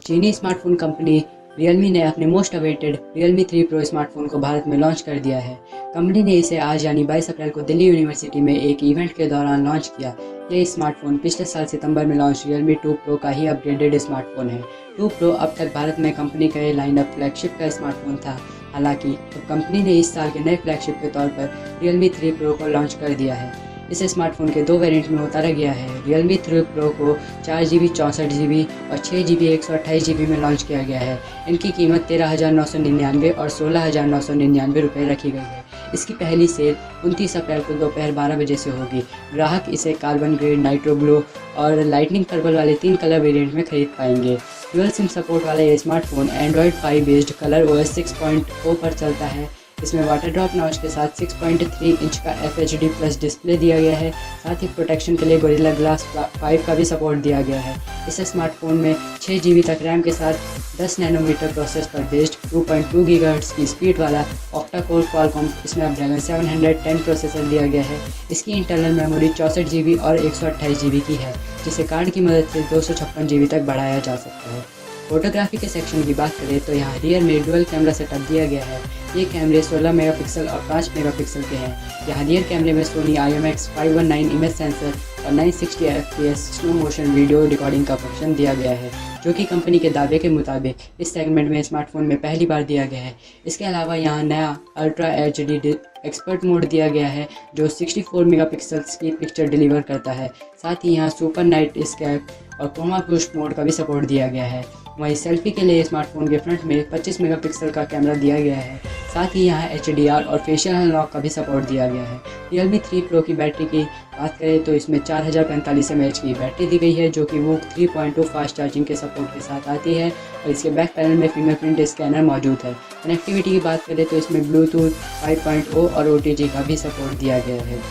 चीनी smartphone company RealMe ने अपने most awaited Realme 3 Pro smartphone को भारत में लॉन्च कर दिया है। कंपनी ने इसे आज यानी 22 अप्रैल को दिल्ली यूनिवर्सिटी में एक इवेंट के दौरान लॉन्च किया। यह स्मार्टफोन पिछले साल सितंबर में लॉन्च Realme 2 Pro का ही अपग्रेडेड स्मार्टफोन है। 2 Pro अब तक भारत में कंपनी का लाइनअप फ्लैगशिप का स्मार्टफोन था। हालांकि अब कंपनी ने इस साल के नए फ्लैगशिप के तौर पर Realme 3 Pro को लॉन्च कर दिया है। इस स्मार्टफोन के 2 वेरिएंट में उतारा गया है। Realme 3 Pro को 4GB 64GB और 6GB 128GB में लॉन्च किया गया है। इनकी कीमत 13,999 और 16,999 रुपये रखी गई है। इसकी पहली सेल 29 अप्रैल को दोपहर 12 बजे से होगी। ग्राहक इसे कार्बन ग्रेड, नाइट्रो ब्लू और लाइटनिंग पर्पल वाले 3 कलर वेरिएंट में खरीद पाएंगे। डुअल सिम सपोर्ट वाला ये smartphone Android 5 based colour OS 6.0 पर चलता है। इसमें वाटर ड्रॉप नॉच के साथ 6.3 इंच का FHD प्लस डिस्प्ले दिया गया है। साथ ही प्रोटेक्शन के लिए गोरिल्ला ग्लास 5 का भी सपोर्ट दिया गया है। इस स्मार्टफोन में 6GB तक रैम के साथ 10 नैनोमीटर प्रोसेस पर बेस्ड 2.2 GHz की स्पीड वाला octa core Qualcomm Snapdragon 710 processor दिया गया है। इसकी इंटरनल मेमोरी 64GB और 128GB की है, जिसे कार्ड की मदद से 256GB तक बढ़ाया जा सकता है। फोटोग्राफी के सेक्शन की बात करें तो यहाँ रियर में डुअल कैमरा सेटअप दिया गया है। ये कैमरे 16 मेगापिक्सल और 5 मेगापिक्सल के हैं। यहाँ रियर कैमरे में सोनी IMX519 इमेज सेंसर और 960 FPS slow motion video recording का फंक्शन दिया गया है, जो कि कंपनी के दावे के मुताबिक इस सेगमेंट में स्मार्टफोन में पहली बार दिया गया है। इसके अलावा यहाँ नया अल्ट्रा HD एक्सपर्ट मोड दिया गया है, जो 64 मेगापिक्सल्स की पिक्चर डिलीवर करता है। साथ ही यहाँ सुपर नाइट स्कैप और क्रोमा पुश मोड का भी सपोर्ट दिया गया है। वहीं सेल्फी के लिए स्मार्टफोन के फ्रंट में 25 मेगापिक्सल का कैमरा दिया गया है। साथ ही यहाँ HDR और फेशियल अनलॉक का भी सपोर्ट दिया गया है। Realme 3 Pro की बैटरी की बात करें तो इसमें 4045 mAh की बैटरी दी गई है, जो कि VOOC 3.2 फास्ट चार्जिंग के सपोर्ट के साथ आती है और इसके बैक पैनल में फिंगरप्रिंट स्कैनर मौजूद है। कनेक्टिविटी की बात करें तो इसमें ब्लूटूथ 5.0 और OTG का भी सपोर्ट दिया गया है।